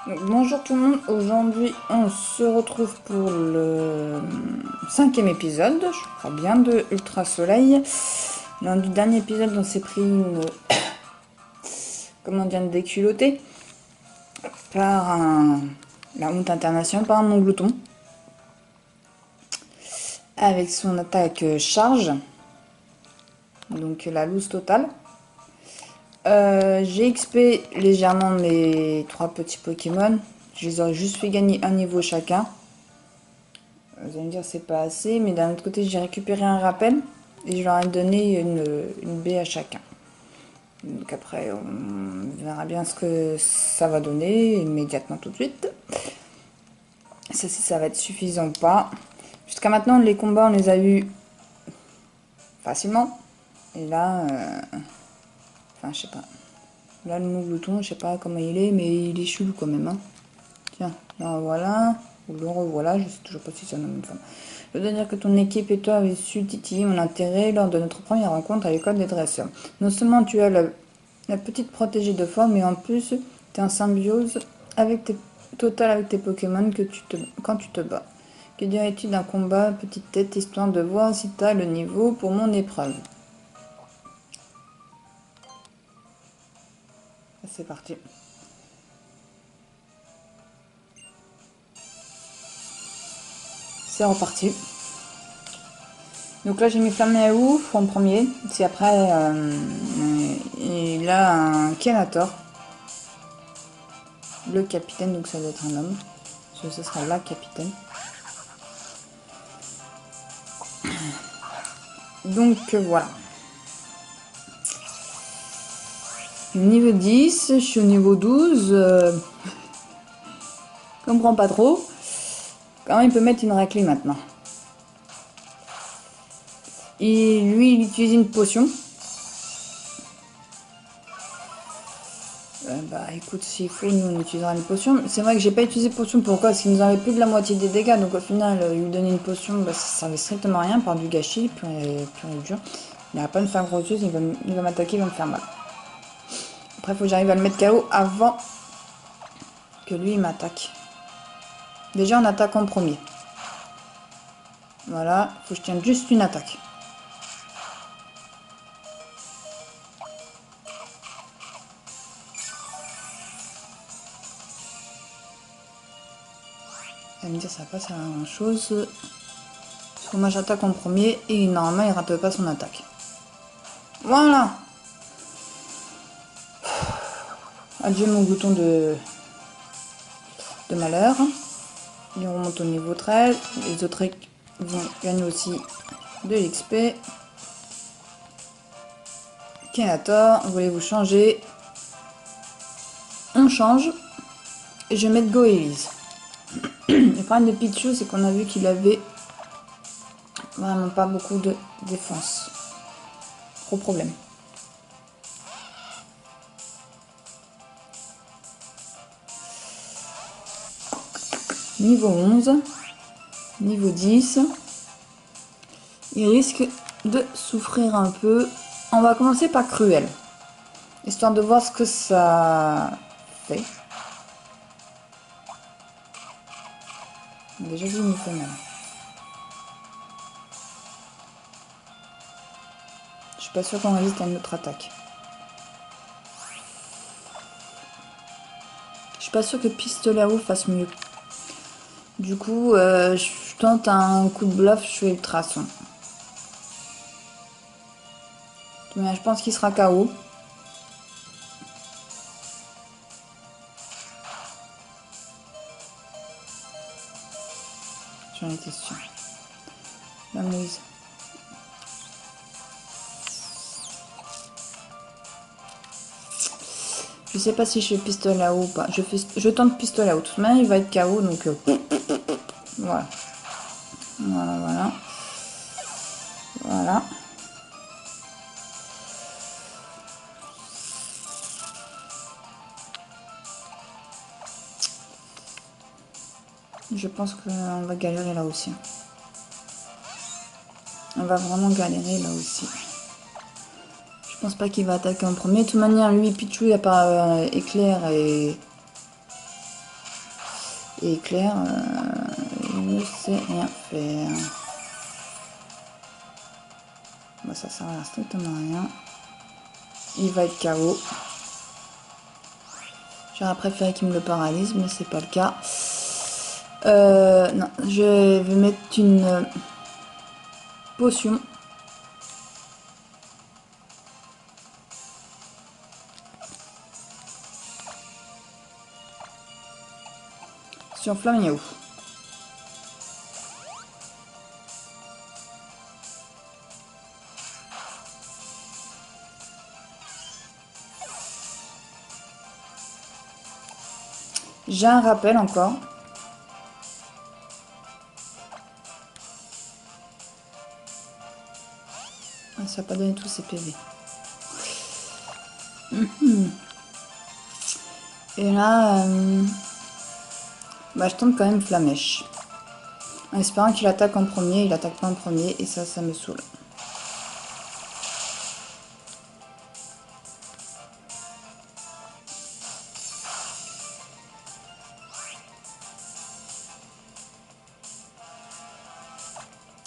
Donc, bonjour tout le monde, aujourd'hui on se retrouve pour le cinquième épisode, je crois bien, de Ultra Soleil. Lors du dernier épisode on s'est pris une, comment dire, une déculottée par la honte internationale, par un non-glouton, avec son attaque charge, donc la loose totale. J'ai XP légèrement mes trois petits Pokémon, je les aurais juste fait gagner un niveau chacun. Vous allez me dire c'est pas assez, mais d'un autre côté j'ai récupéré un rappel et je leur ai donné une baie à chacun. Donc après on verra bien ce que ça va donner immédiatement tout de suite. Ça si ça va être suffisant ou pas. Jusqu'à maintenant les combats on les a eu facilement. Et là, enfin je sais pas. Là le mouglouton je sais pas comment il est mais il est chelou quand même. Hein. Tiens, là voilà. Ou le revoilà, je sais toujours pas si c'est un homme ou une femme. Je dois dire que ton équipe et toi avez su titiller mon intérêt lors de notre première rencontre à l'école des dresseurs. Non seulement tu as la petite protégée de forme, mais en plus tu es en symbiose totale avec tes Pokémon quand tu te bats. Que dirais-tu d'un combat petite tête histoire de voir si tu as le niveau pour mon épreuve? C'est parti. C'est reparti. Donc là j'ai mis Flaméouf en premier, puis après il a un Kenator, le capitaine, donc ça doit être un homme, ce sera la capitaine. Donc voilà. Niveau 10, je suis au niveau 12, je comprends pas trop. Comment il peut mettre une raclée maintenant? Et lui il utilise une potion. Bah écoute, s'il faut, nous on utilisera une potion. C'est vrai que j'ai pas utilisé potion, pourquoi? Parce qu'il nous enlève plus de la moitié des dégâts, donc au final, lui donner une potion, bah, ça servait strictement à rien, par du gâchis, pur et dur. Il va pas me faire gros yeux, il va m'attaquer, il va me faire mal. Après, faut que j'arrive à le mettre KO avant que lui il m'attaque. Déjà, on attaque en premier. Voilà, faut que je tienne juste une attaque. Elle va me dire ça va pas servir à grand chose. Parce que moi j'attaque en premier et normalement il rate pas son attaque. Voilà. Adieu mon bouton de malheur. Il remonte au niveau 13. Les autres vont gagner aussi de l'XP. Kenator, voulez-vous changer? On change. Et je vais mettre Goélise. Le problème de Pichu, c'est qu'on a vu qu'il avait vraiment pas beaucoup de défense. Gros problème. Niveau 11. Niveau 10. Il risque de souffrir un peu. On va commencer par Cruel. Histoire de voir ce que ça fait. Déjà vu, il me fait mal. Je suis pas sûre qu'on résiste à une autre attaque. Je suis pas sûre que pistolet à eau fasse mieux. Du coup, je tente un coup de bluff, je fais ultrason. Mais je pense qu'il sera KO. J'en étais sûre. La Moïse. Je sais pas si je fais pistolet à eau ou pas. Je tente pistolet à eau. De toute manière, il va être KO, donc voilà. Voilà. Voilà. Je pense qu'on va galérer là aussi. On va vraiment galérer là aussi. Je pense pas qu'il va attaquer en premier. De toute manière, lui, Pichu, à part éclair et Et éclair, il ne sait rien faire. Bon, ça sert à strictement rien. Il va être KO. J'aurais préféré qu'il me le paralyse, mais c'est pas le cas. Non, je vais mettre une potion. Sur Flamingo. J'ai un rappel encore. Ah, ça n'a pas donné tous ses PV. Et là, bah, je tente quand même Flamèche. En espérant qu'il attaque en premier, il attaque pas en premier et ça me saoule.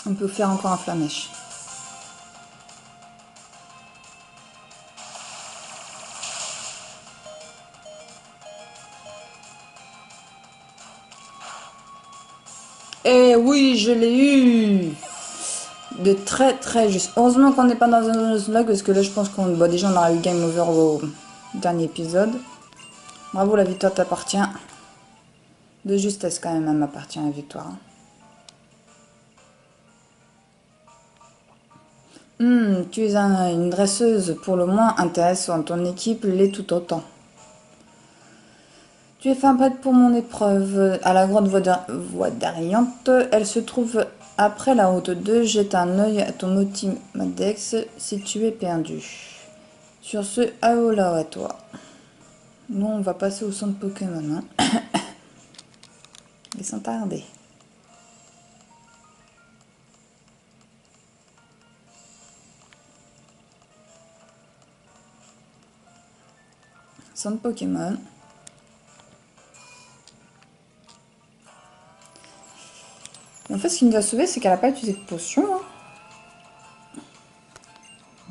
On peut faire encore un Flamèche. Eh oui, je l'ai eu! De très juste. Heureusement qu'on n'est pas dans un slug parce que là je pense qu'on bah, déjà on aura eu game over au dernier épisode. Bravo, la victoire t'appartient. De justesse quand même, elle m'appartient la victoire. Tu es une dresseuse pour le moins intéressante. Ton équipe l'est tout autant. Tu es fin prête pour mon épreuve à la grotte Voidariante. Elle se trouve après la route 2. Jette un œil à ton Otimadex si tu es perdu. Sur ce, Aola à toi. Nous, on va passer au centre Pokémon. Hein. Et sans tarder. Centre Pokémon. En fait, ce qui nous a sauvé, c'est qu'elle n'a pas utilisé de potion. Hein.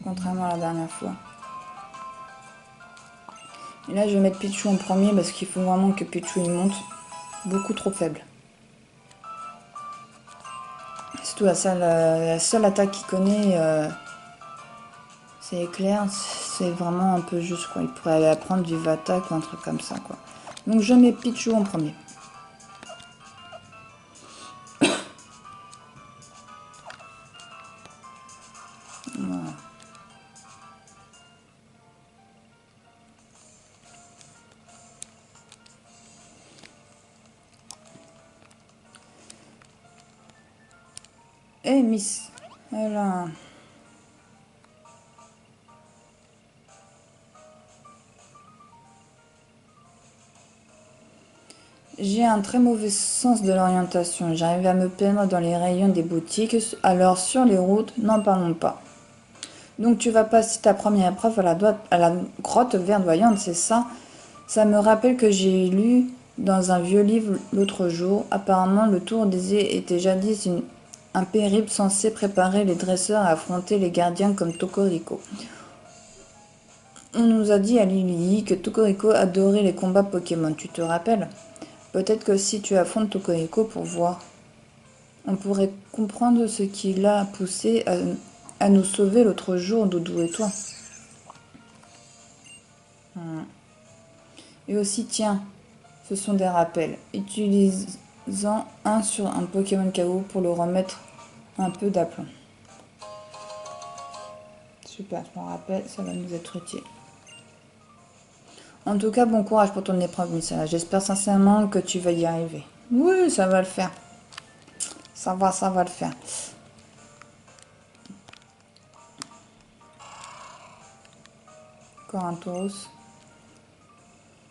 Contrairement à la dernière fois. Et là, je vais mettre Pichu en premier parce qu'il faut vraiment que Pichu il monte. Beaucoup trop faible. Surtout la seule attaque qu'il connaît, c'est éclair. C'est vraiment un peu juste, quoi. Il pourrait aller apprendre du Vatak ou un truc comme ça, quoi. Donc, je mets Pichu en premier. Voilà. Et Miss. Voilà. J'ai un très mauvais sens de l'orientation. J'arrive à me perdre dans les rayons des boutiques. Alors sur les routes, n'en parlons pas. Donc tu vas passer ta première épreuve à la grotte verdoyante, c'est ça? Ça me rappelle que j'ai lu dans un vieux livre l'autre jour. Apparemment, le Tour des Ais était jadis un périple censé préparer les dresseurs à affronter les gardiens comme Tokoriko. On nous a dit à Lily que Tokoriko adorait les combats Pokémon, tu te rappelles? Peut-être que si tu affrontes Tokoriko pour voir, on pourrait comprendre ce qui l'a poussé à nous sauver l'autre jour, Doudou et toi. Et aussi, tiens, ce sont des rappels. Utilisant un sur un Pokémon KO pour le remettre un peu d'aplomb. Super, je m'en rappelle, ça va nous être utile. En tout cas, bon courage pour ton épreuve, Missa. J'espère sincèrement que tu vas y arriver. Oui, ça va le faire. Ça va le faire. Encore un Tauros.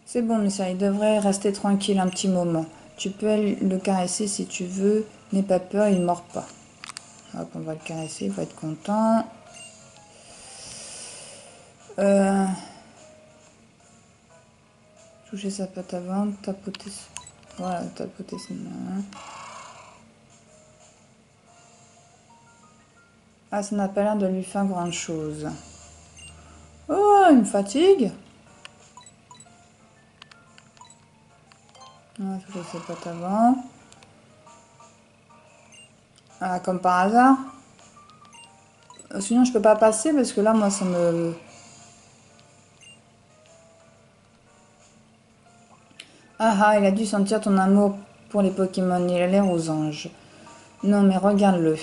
C'est bon, Missa, il devrait rester tranquille un petit moment. Tu peux le caresser si tu veux. N'aie pas peur, il ne mord pas. Hop, on va le caresser, il va être content. Toucher sa patte avant, tapoter Voilà, tapoter, c'est bien. Ah, ça n'a pas l'air de lui faire grand chose. Oh, une fatigue. Ah, je sais pas avant. Ah, comme par hasard. Sinon, je peux pas passer parce que là, moi, ça me... Ah ah, il a dû sentir ton amour pour les Pokémon. Il a l'air aux anges. Non, mais regarde-le.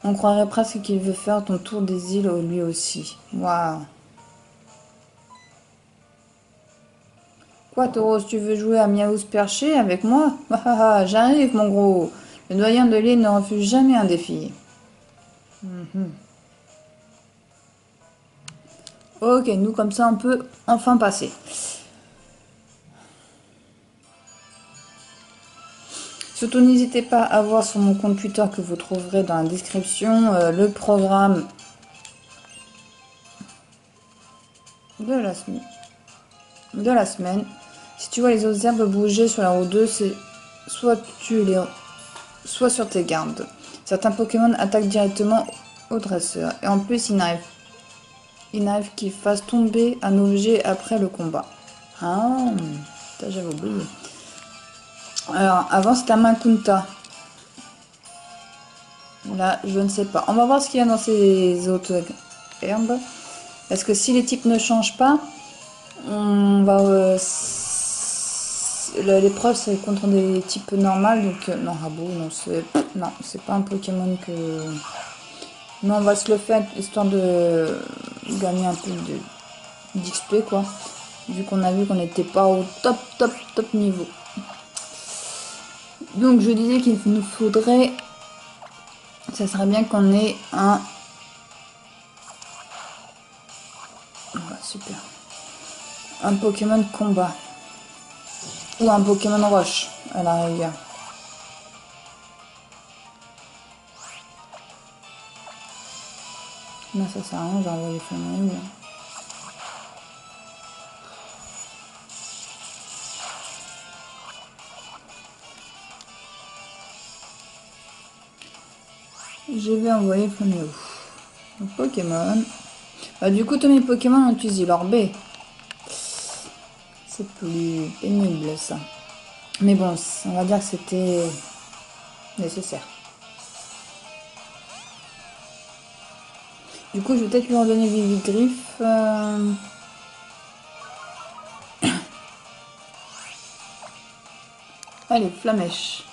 On croirait presque qu'il veut faire ton tour des îles lui aussi. Waouh. Quoi, Tauros, tu veux jouer à Miaous perché avec moi? Ah ah ah, j'arrive, mon gros. Le doyen de l'île ne refuse jamais un défi. Ok, nous, comme ça, on peut enfin passer. Surtout, n'hésitez pas à voir sur mon compte Twitter que vous trouverez dans la description le programme de la semaine. Si tu vois les autres herbes bouger sur la route 2, c'est soit tu les soit sur tes gardes. Certains Pokémon attaquent directement au dresseur. Et en plus, il n'arrive qu'ils fassent tomber un objet après le combat. Ah, ça j'avais oublié. Alors, avant c'était un Makunta. Là, je ne sais pas. On va voir ce qu'il y a dans ces autres herbes. Parce que si les types ne changent pas, on va... l'épreuve c'est contre des types normaux. Donc, non, Rabo, non, c'est pas un Pokémon que... Mais on va se le faire histoire de gagner un peu d'XP quoi. Vu qu'on a vu qu'on n'était pas au top niveau. Donc je disais qu'il nous faudrait... Ça serait bien qu'on ait un... Voilà, super. Un Pokémon de combat. Ou un Pokémon roche à la rigueur. Non, ça sert à rien, j'ai envoyé Flamme. Je vais envoyer Flaméo. Pokémon. Bah, du coup, tous mes Pokémon ont utilisé leur B. C'est plus pénible ça. Mais bon, on va dire que c'était nécessaire. Du coup, je vais peut-être lui en donner Vivigriffe. Allez, Flamèche.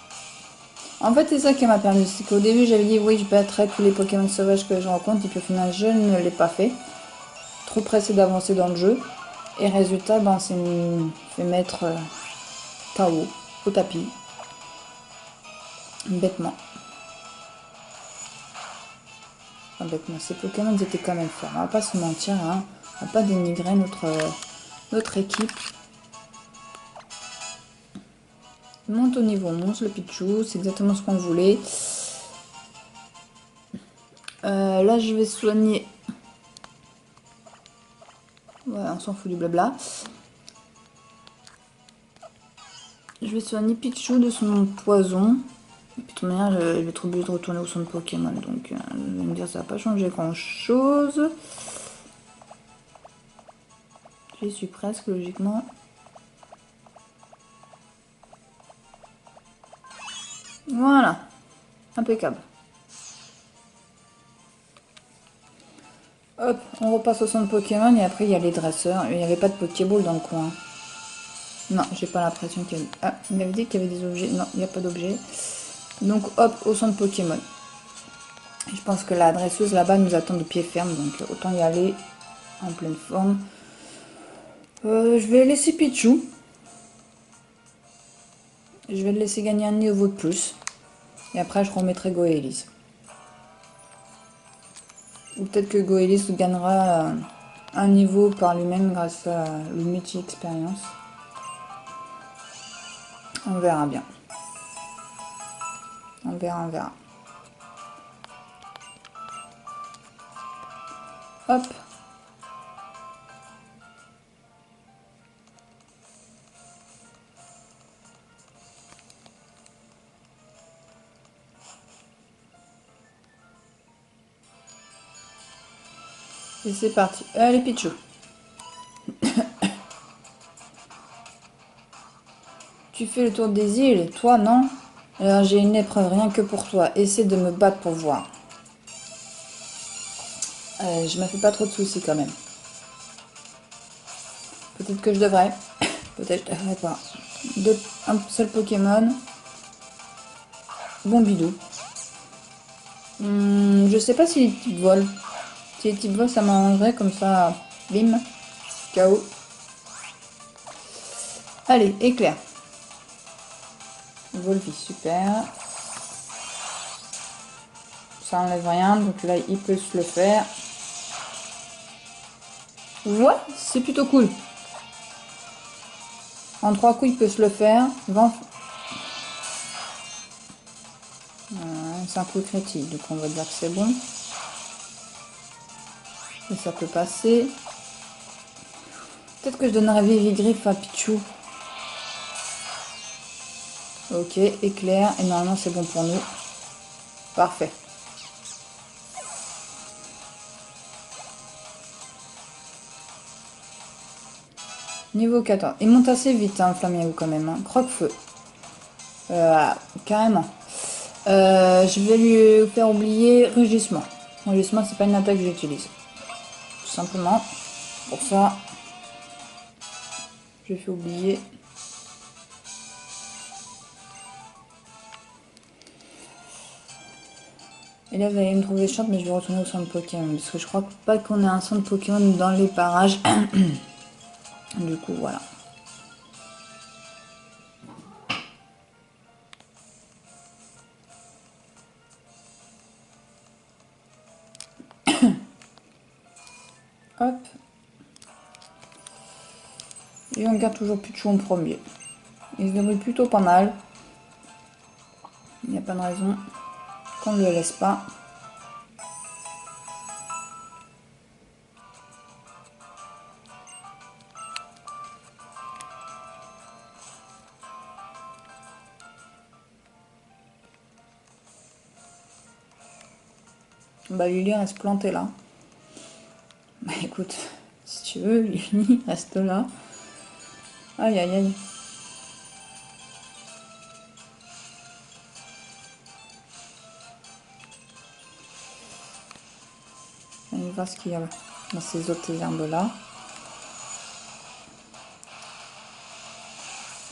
En fait, c'est ça qui m'a permis. C'est qu'au début, j'avais dit oui, je battrai tous les Pokémon sauvages que je rencontre. Et puis au final, je ne l'ai pas fait. Trop pressé d'avancer dans le jeu. Et résultat, ben, c'est fait mettre KO au tapis. Bêtement. Enfin, bêtement. Ces Pokémon ils étaient quand même forts. On va pas se mentir. Hein. On va pas dénigrer notre équipe. Il monte au niveau 11, le Pichu. C'est exactement ce qu'on voulait. Là, je vais soigner. Ouais, on s'en fout du blabla. Je vais soigner Pichu de son poison. Et puis de toute manière, je vais être obligée de retourner au centre Pokémon. Donc, je vais me dire, ça va pas changer grand chose. J'y suis presque, logiquement. Voilà. Impeccable. Hop, on repasse au centre Pokémon et après il y a les dresseurs. Il n'y avait pas de Pokéball dans le coin. Non, j'ai pas l'impression qu'il y avait... Ah, il m'avait dit qu'il y avait des objets. Non, il n'y a pas d'objets. Donc hop, au centre Pokémon. Je pense que la dresseuse là-bas nous attend de pied ferme, donc autant y aller en pleine forme. Je vais laisser Pichu. Je vais le laisser gagner un niveau de plus. Et après je remettrai Goélis. Ou peut-être que Goélis gagnera un niveau par lui-même grâce à le multi-expérience. On verra bien. On verra. Hop. Et c'est parti. Allez, Pichou. Tu fais le tour des îles, toi, non? Alors j'ai une épreuve rien que pour toi. Essaie de me battre pour voir. Je me fais pas trop de soucis quand même. Peut-être que je devrais. Peut-être que je devrais pas. Un seul Pokémon. Bon bidou. Je sais pas si les types volent. Si les types volent, ça m'arrangerait comme ça. Bim. KO. Allez, éclair. Volvi, super. Ça enlève rien, donc là, il peut se le faire. Ouais, c'est plutôt cool. En 3 coups, il peut se le faire. C'est un coup critique, donc on va dire que c'est bon. Et ça peut passer. Peut-être que je donnerais Vivigriffe à Pichou. Ok, éclair. Et normalement, c'est bon pour nous. Parfait. Niveau 14. Il monte assez vite, hein, Flamiaou, quand même. Hein. Croque-feu. Carrément. Je vais lui faire oublier Rugissement. Rugissement, c'est pas une attaque que j'utilise. Tout simplement. Pour ça, je fais oublier. Et là, vous allez me trouver chiante, mais je vais retourner au centre Pokémon. Parce que je crois pas qu'on ait un centre Pokémon dans les parages. Du coup, voilà. Hop. Et on garde toujours Pichou en premier. Il se débrouille plutôt pas mal. Il n'y a pas de raison qu'on ne le laisse pas. Bah Lily reste plantée là. Bah écoute, si tu veux, Lily reste là. Aïe aïe aïe. On va voir ce qu'il y a dans ces autres herbes là.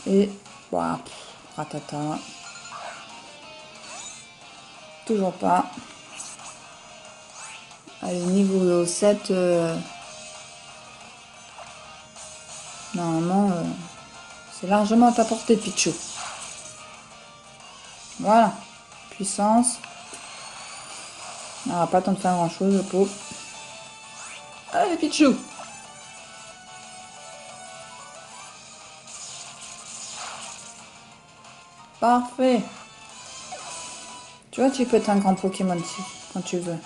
Et voilà, ratata. Toujours pas. Allez, niveau 7, normalement, c'est largement à ta portée, Pichou. Voilà, puissance. On n'aura pas le temps de faire grand chose, le pauvre. Allez, Pichou. Parfait. Tu vois, tu peux être un grand Pokémon ici, quand tu veux.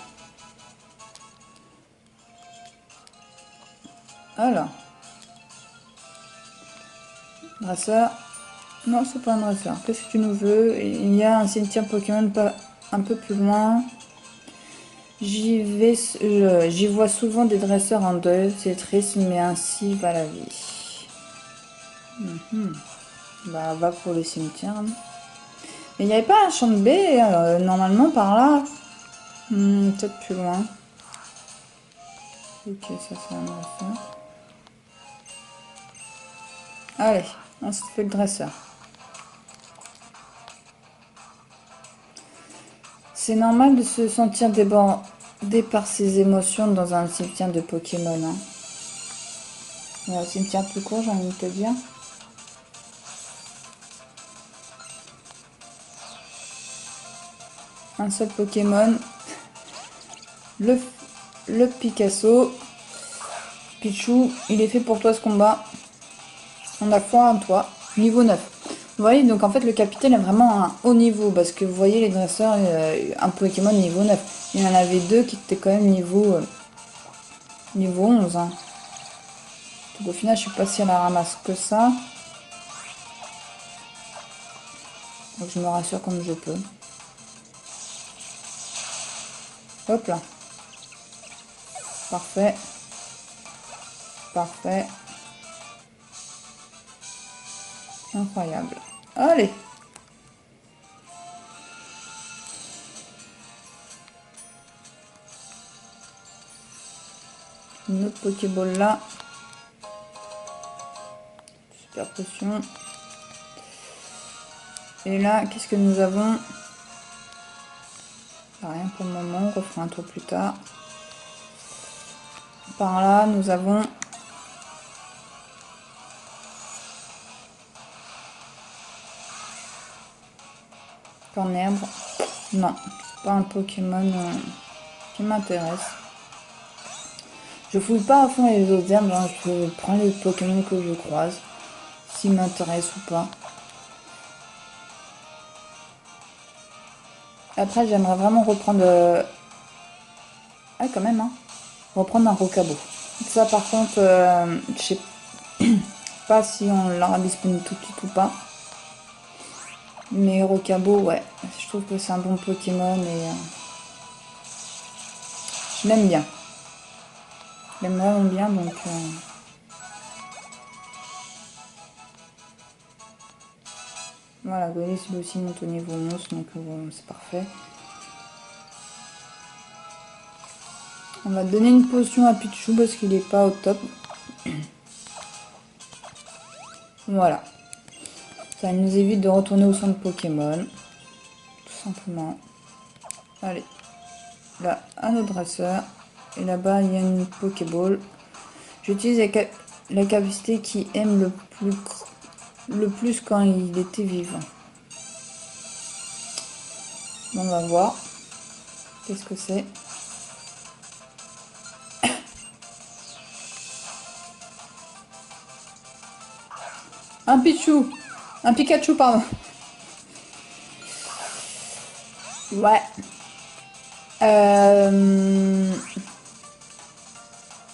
Alors. Dresseur. Non, c'est pas un dresseur. Qu'est-ce que tu nous veux? Il y a un cimetière Pokémon un peu plus loin. J'y vois souvent des dresseurs en deuil. C'est triste, mais ainsi va la vie. Bah, va pour le cimetière. Mais il n'y avait pas un champ de baie, normalement, par là. Peut-être plus loin. Ok, ça c'est un dresseur. Allez, on se fait le dresseur. C'est normal de se sentir débordé par ses émotions dans un cimetière de Pokémon. Hein. Un cimetière tout court, j'ai envie de te dire. Un seul Pokémon. Le Picasso. Pichou, il est fait pour toi ce combat. On a foi en toi. Niveau 9. Vous voyez, donc en fait le capitaine est vraiment un haut niveau. Parce que vous voyez les dresseurs, un Pokémon niveau 9. Il y en avait deux qui étaient quand même niveau 11. Hein. Donc au final je suis pas si à la ramasse que ça. Donc je me rassure comme je peux. Hop là. Parfait. Parfait. Incroyable. Allez. Une autre Pokéball là. Super potion. Et là, qu'est-ce que nous avons? Rien pour le moment, on refera un tour plus tard. Par là, nous avons Cornerbre. Non, c'est pas un Pokémon qui m'intéresse. Je fouille pas à fond les autres herbes, hein, je prends les Pokémon que je croise, s'ils m'intéressent ou pas. Après, j'aimerais vraiment reprendre... Ah, quand même, hein. Reprendre un Rocabo. Ça, par contre, je sais pas si on l'aura disponible tout de suite ou pas. Mais Rocabo, ouais. Je trouve que c'est un bon Pokémon et... je l'aime bien. Je l'aime vraiment bien, donc... Voilà, vous voyez, celui aussi monte au niveau 11, donc c'est parfait. On va donner une potion à Pichu parce qu'il n'est pas au top. Voilà. Ça nous évite de retourner au centre Pokémon. Tout simplement. Allez. Là, un autre dresseur. Et là-bas, il y a une Pokéball. J'utilise la capacité qui aime le plus quand il était vivant. On va voir. Qu'est-ce que c'est? Un Pichu. Un Pikachu, pardon. Ouais.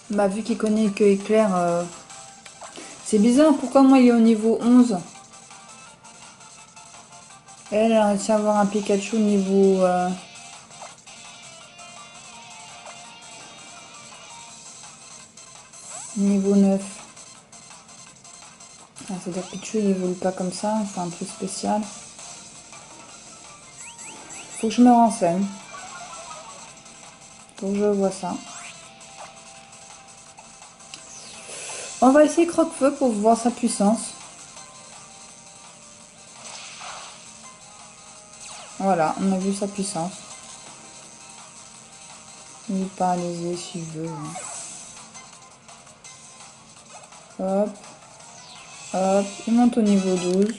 Bah, vu qu'il connaît que Éclair, c'est bizarre. Pourquoi moi il est au niveau 11? Elle a réussi à avoir un Pikachu niveau... niveau 9. Ah, c'est-à-dire que Pichu il évolue pas comme ça, c'est un peu spécial. Faut que je me renseigne. Faut que je vois ça. On va essayer Croque-Feu pour voir sa puissance. Voilà, on a vu sa puissance. Il est paralysé s'il veut. Hop. Hop. Il monte au niveau 12. Moi,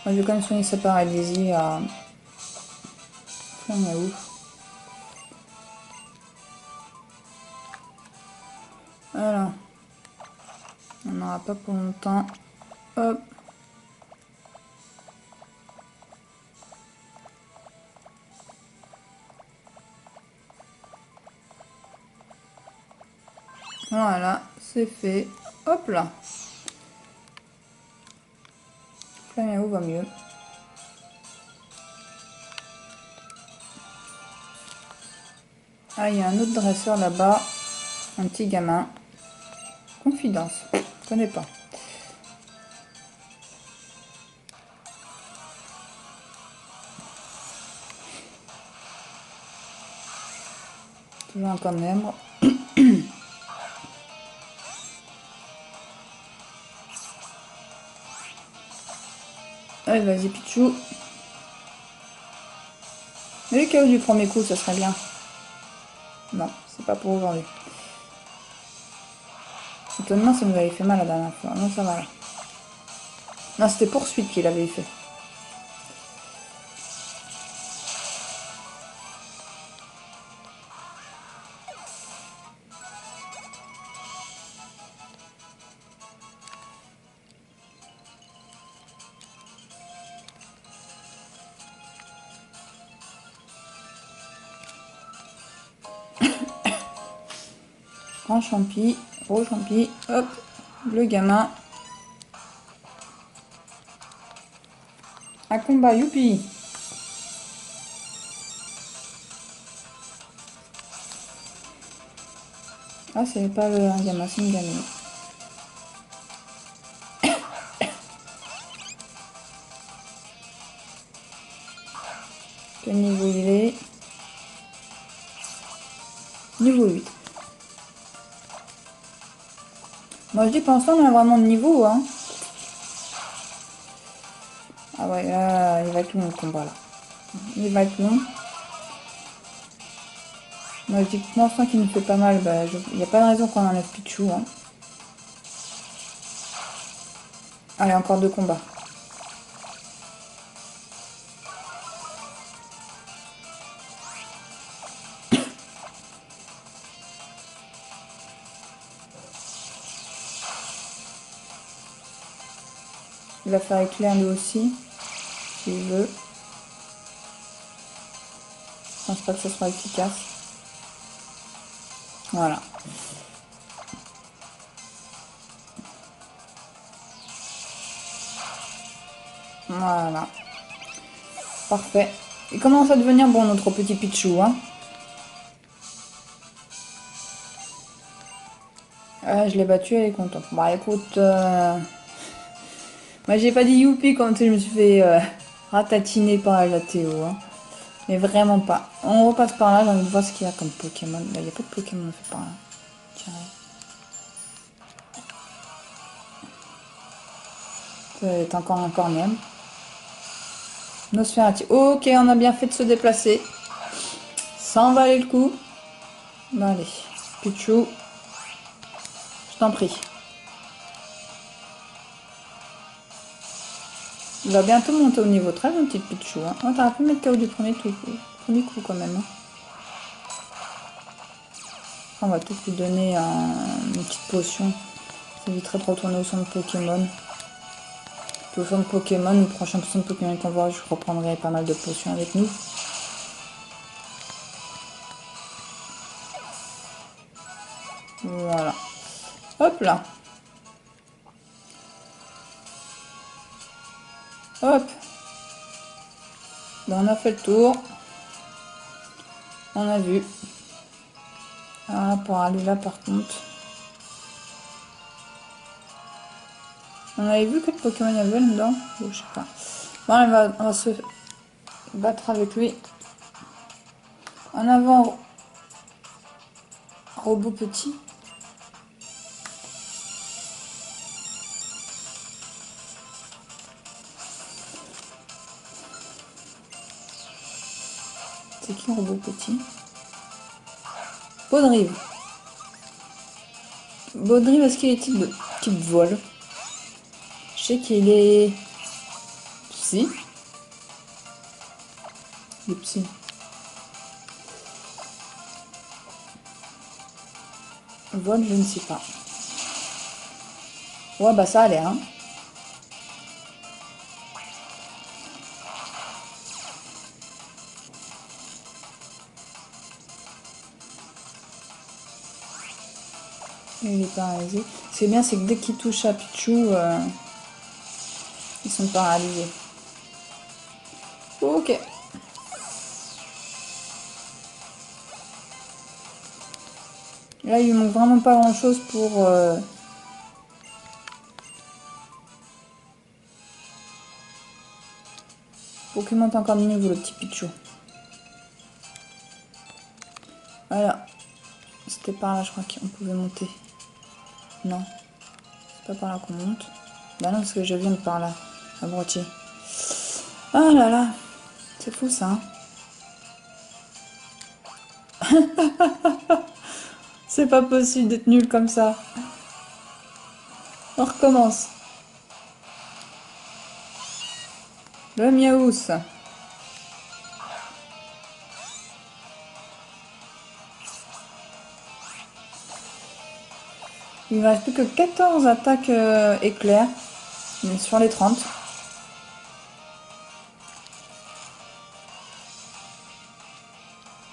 je vais quand même soigner sa paralysie à... On est où? Voilà. On n'aura pas pour longtemps. Hop. Voilà, c'est fait. Hop là. Flaméo va mieux. Ah, il y a un autre dresseur là-bas. Un petit gamin. Confidence. Je connais pas. Toujours un Cornembre. Allez, vas-y, Pichu. Mais le KO du premier coup, ça serait bien. Non, c'est pas pour aujourd'hui. Étonnamment, ça nous avait fait mal la dernière fois. Non, ça va là. Non, c'était poursuite qu'il avait fait. Grand champi, gros champi, hop, le gamin. Un combat, youpi! Ah, c'est pas un gamin, c'est une gamine. Quel niveau il est? Niveau 8. Moi je dis pour l'instant on a vraiment de niveau, hein. Ah ouais, là, il va être long le combat là. Il va être long. Moi je dis que pour l'instant qu'il nous fait pas mal, bah, il n'y a pas de raison qu'on enlève Pichou, hein. Allez, encore 2 combats. Il va faire éclair lui aussi, s'il veut. Je pense pas que ce soit efficace. Voilà. Voilà. Parfait. Il commence à devenir bon notre petit Pichou, hein. Ah, je l'ai battu, elle est contente. Bah écoute, moi j'ai pas dit youpi quand je me suis fait ratatiner par la Théo, hein. Mais vraiment pas. On repasse par là, j'ai envie de voir ce qu'il y a comme Pokémon. Bah, il n'y a pas de Pokémon fait par là. Tiens. C'est encore un cornem. Nosferatu. Ok, on a bien fait de se déplacer. Ça en valait le coup. Bah allez, Pichou. Je t'en prie. Il va bientôt monter au niveau 13, mon petit Pichou. Hein. Oh, t'aurais pu mettre KO du premier coup quand même. Hein. On va peut-être lui donner une petite potion. Ça éviterait de retourner au centre Pokémon. Puis au centre Pokémon, le prochain centre Pokémon qu'on voit, je reprendrai pas mal de potions avec nous. Voilà. Hop là. Hop. Ben, on a fait le tour. On a vu. Voilà, pour aller là par contre. On avait vu quel Pokémon il y avait dedans? Oh, je sais pas. Bon, on va se battre avec lui. En avant, robot petit. C'est qui robot petit? Baudrive. Baudrive, est-ce qu'il est type vol? Je sais qu'il est psy. Il est psy. Vol, je ne sais pas. Ouais, bah ça a l'air, hein. Il est paralysé. Ce qui est bien, c'est que dès qu'il touche à Pichou, ils sont paralysés. Ok. Là, il lui manque vraiment pas grand chose pour qu'il monte encore de niveau, le petit Pichou. Voilà. C'était par là, je crois qu'on pouvait monter. Non. C'est pas par là qu'on monte. Bah non, parce que je viens de par là. À droitier. Ah là là. C'est fou ça. Hein. C'est pas possible d'être nul comme ça. On recommence. Le Miaous. Il ne reste plus que 14 attaques éclairs sur les 30.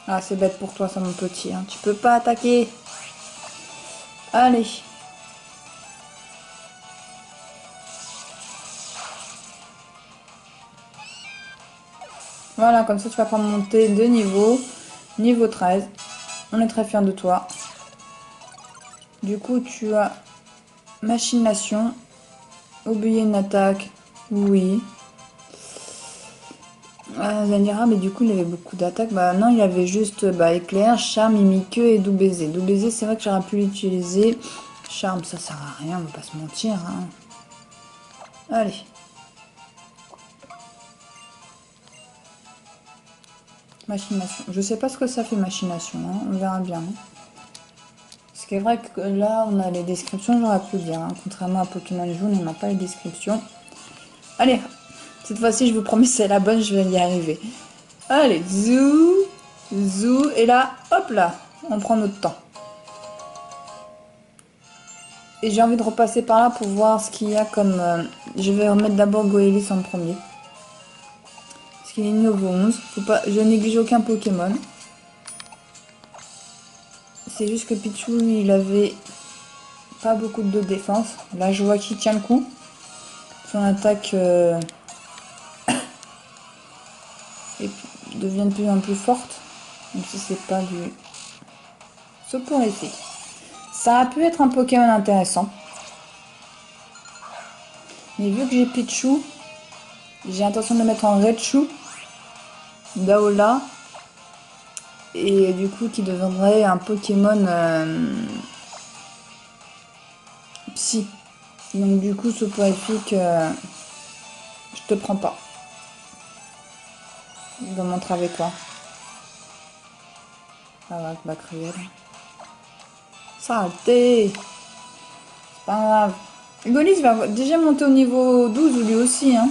Ah, c'est bête pour toi, ça, mon petit. Hein. Tu peux pas attaquer. Allez. Voilà, comme ça, tu vas pas monter de niveau. Niveau 13. On est très fiers de toi. Du coup, tu as machination. Oublier une attaque. Oui. Vous allez me dire, ah, mais du coup, il y avait beaucoup d'attaques. Bah non, il y avait juste éclair, charme, mimiqueux et doux baiser. Doux baiser, c'est vrai que j'aurais pu l'utiliser. Charme, ça sert à rien, on va pas se mentir. Hein. Allez. Machination. Je sais pas ce que ça fait machination, hein. On verra bien. Hein. Ce qui est vrai que là, on a les descriptions, j'aurais pu le dire. Hein. Contrairement à Pokémon Jaune, on n'a pas les descriptions. Allez, cette fois-ci, je vous promets, c'est la bonne, je vais y arriver. Allez, zou, zou, et là, hop là, on prend notre temps. Et j'ai envie de repasser par là pour voir ce qu'il y a comme... je vais remettre d'abord Goélis en premier. Parce qu'il est niveau 11. Faut pas... Je néglige aucun Pokémon. C'est juste que Pichu, lui, il avait pas beaucoup de défense. Là, je vois qu'il tient le coup. Son attaque devient de plus en plus forte. Même si c'est pas du soporifique. Ça a pu être un Pokémon intéressant. Mais vu que j'ai Pichu, j'ai intention de le mettre en Raichu, Daola, et du coup qui deviendrait un Pokémon Psy. Donc du coup soporifique, je te prends pas. Je vais montrer avec toi. Ah ouais, bah cruel. Saleté. C'est pas grave. Golis va déjà monter au niveau 12 lui aussi, hein.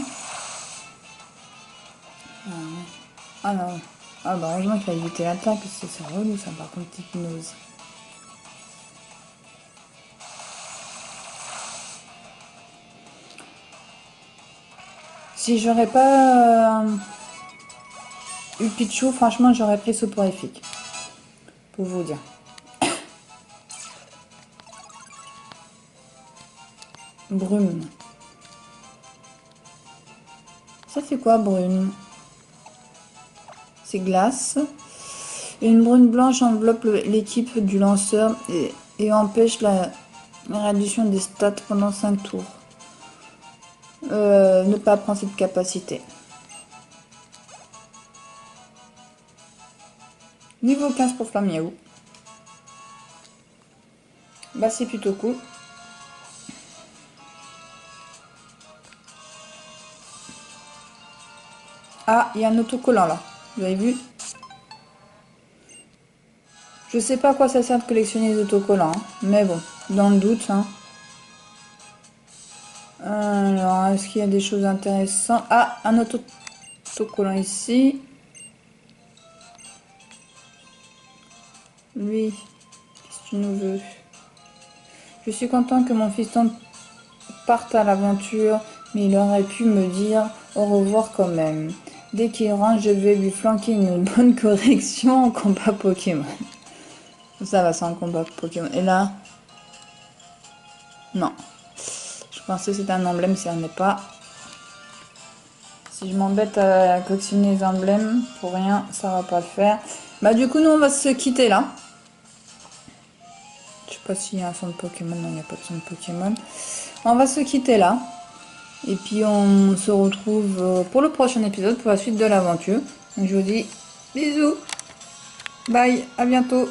Ah non. Ah bah heureusement qu'il a évité l'attaque, parce que c'est relou ça par contre, hypnose. Si j'aurais pas eu Pichu, franchement j'aurais pris soporifique. Pour vous dire. Brume. Ça fait quoi brume? C'est glace. Une brune blanche enveloppe l'équipe du lanceur et empêche la réduction des stats pendant 5 tours. Ne pas prendre cette capacité. Niveau 15 pour Flamiaou. Bah c'est plutôt cool. Ah, il y a un autocollant là. Vous avez vu? Je sais pas à quoi ça sert de collectionner les autocollants. Hein. Mais bon, dans le doute. Hein. Alors, est-ce qu'il y a des choses intéressantes? Ah, un autocollant ici. Lui, qu'est-ce que tu nous veux? Je suis content que mon fiston parte à l'aventure, mais il aurait pu me dire au revoir quand même. Dès qu'il rentre, je vais lui flanquer une bonne correction en combat Pokémon. Ça va, c'est un combat Pokémon. Et là, non. Je pensais que c'était un emblème, ça n'est pas. Si je m'embête à collectionner les emblèmes, pour rien, ça va pas le faire. Bah du coup, nous, on va se quitter là. Je sais pas s'il y a un son de Pokémon. Non, il n'y a pas de son de Pokémon. On va se quitter là. Et puis, on se retrouve pour le prochain épisode, pour la suite de l'aventure. Donc, je vous dis bisous. Bye, à bientôt.